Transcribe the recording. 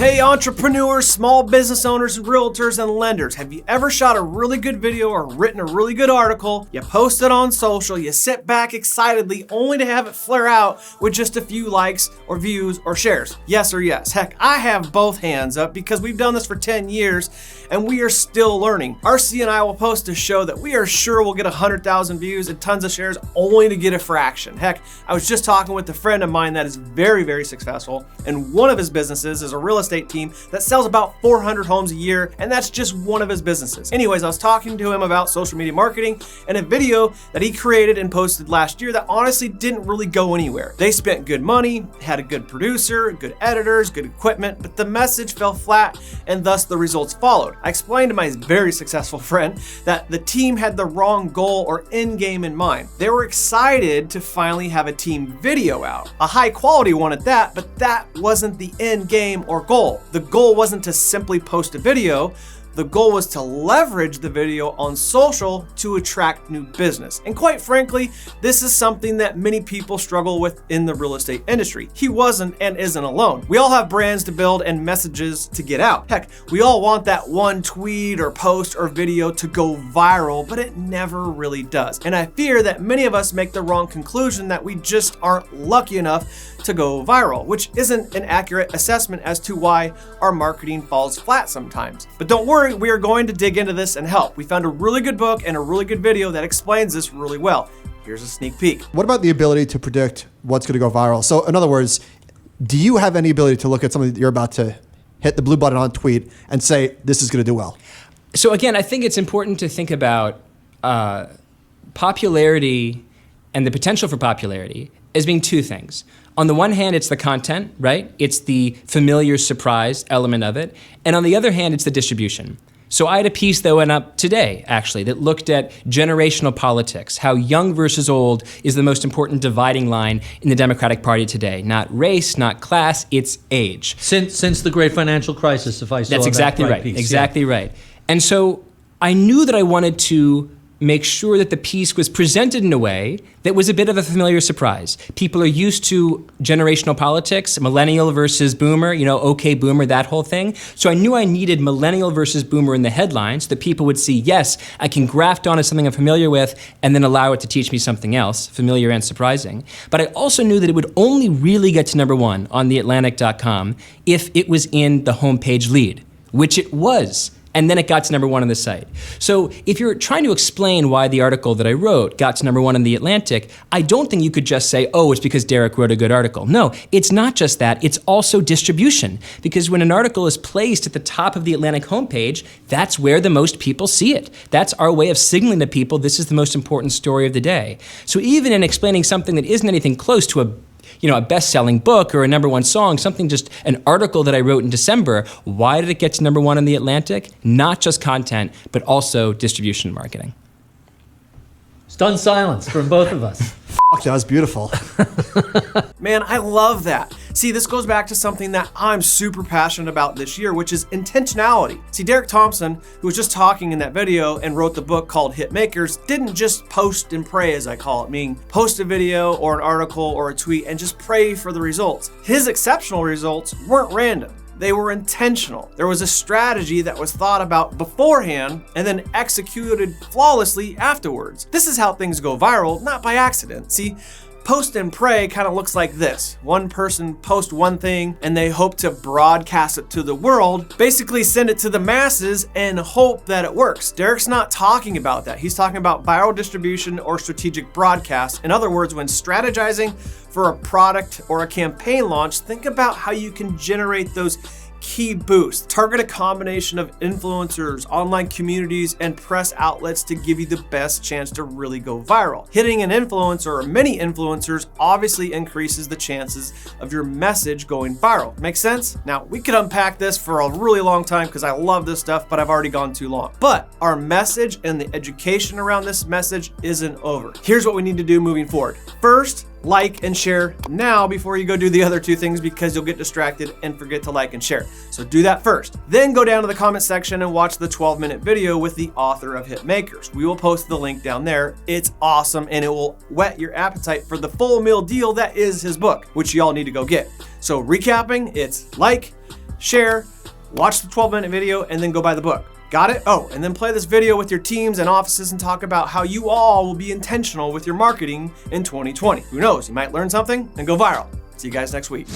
Hey entrepreneurs, small business owners, realtors, and lenders. Have you ever shot a really good video or written a really good article, you post it on social, you sit back excitedly only to have it flare out with just a few likes or views or shares? Yes or yes? Heck, I have both hands up because we've done this for 10 years and we are still learning. RC and I will post a show that we are sure will get 100,000 views and tons of shares only to get a fraction. Heck, I was just talking with a friend of mine that is very, very successful, and one of his businesses is a real estate team that sells about 400 homes a year, and that's just one of his businesses. Anyways, I was talking to him about social media marketing and a video that he created and posted last year that honestly didn't really go anywhere. They spent good money, had a good producer, good editors, good equipment, but the message fell flat and thus the results followed. I explained to my very successful friend that the team had the wrong goal or end game in mind. They were excited to finally have a team video out, a high quality one at that, but that wasn't the end game or goal. The goal wasn't to simply post a video. The goal was to leverage the video on social to attract new business. And quite frankly, this is something that many people struggle with in the real estate industry. He wasn't and isn't alone. We all have brands to build and messages to get out. Heck, we all want that one tweet or post or video to go viral, but it never really does. And I fear that many of us make the wrong conclusion that we just aren't lucky enough to go viral, which isn't an accurate assessment as to why our marketing falls flat sometimes. But don't worry, we are going to dig into this and help. We found a really good book and a really good video that explains this really well. Here's a sneak peek. What about the ability to predict what's going to go viral? So in other words, do you have any ability to look at something that you're about to hit the blue button on tweet and say, this is going to do well? So again, I think it's important to think about popularity and the potential for popularity as being two things. On the one hand, it's the content, right? It's the familiar surprise element of it. And on the other hand, it's the distribution. So I had a piece that went up today, actually, that looked at generational politics, how young versus old is the most important dividing line in the Democratic Party today. Not race, not class, it's age. Since the great financial crisis, if I saw That's exactly that right, piece. exactly right. And so I knew that I wanted to make sure that the piece was presented in a way that was a bit of a familiar surprise. People are used to generational politics, millennial versus boomer, okay boomer, that whole thing. So I knew I needed millennial versus boomer in the headlines so that people would see, yes, I can graft onto something I'm familiar with and then allow it to teach me something else, familiar and surprising. But I also knew that it would only really get to #1 on theatlantic.com if it was in the homepage lead, which it was. And then it got to #1 on the site. So if you're trying to explain why the article that I wrote got to #1 in The Atlantic, I don't think you could just say, oh, it's because Derek wrote a good article. No, it's not just that, it's also distribution. Because when an article is placed at the top of the Atlantic homepage, that's where the most people see it. That's our way of signaling to people this is the most important story of the day. So even in explaining something that isn't anything close to a best-selling book or a #1 song, something just an article that I wrote in December, why did it get to #1 in The Atlantic? Not just content, but also distribution and marketing. Stunned silence from both of us. That was beautiful. Man, I love that. See, this goes back to something that I'm super passionate about this year, which is intentionality. See, Derek Thompson, who was just talking in that video and wrote the book called Hit Makers, didn't just post and pray, as I call it, meaning post a video or an article or a tweet and just pray for the results. His exceptional results weren't random. They were intentional. There was a strategy that was thought about beforehand and then executed flawlessly afterwards. This is how things go viral, not by accident. See, post and pray kind of looks like this. One person posts one thing and they hope to broadcast it to the world, basically send it to the masses and hope that it works. Derek's not talking about that. He's talking about viral distribution or strategic broadcast. In other words, when strategizing for a product or a campaign launch, think about how you can generate those key boosts. Target a combination of influencers, online communities, and press outlets to give you the best chance to really go viral. Hitting an influencer or many influencers obviously increases the chances of your message going viral. Make sense? Now, we could unpack this for a really long time because I love this stuff, but I've already gone too long. But our message and the education around this message isn't over. Here's what we need to do moving forward. First, like and share now before you go do the other two things, because you'll get distracted and forget to like and share. So do that first. Then go down to the comment section and watch the 12-minute video with the author of Hit Makers. We will post the link down there. It's awesome and it will whet your appetite for the full meal deal that is his book, which y'all need to go get. So recapping, it's like, share, watch the 12-minute video, and then go buy the book. Got it? Oh, and then play this video with your teams and offices and talk about how you all will be intentional with your marketing in 2020. Who knows? You might learn something and go viral. See you guys next week.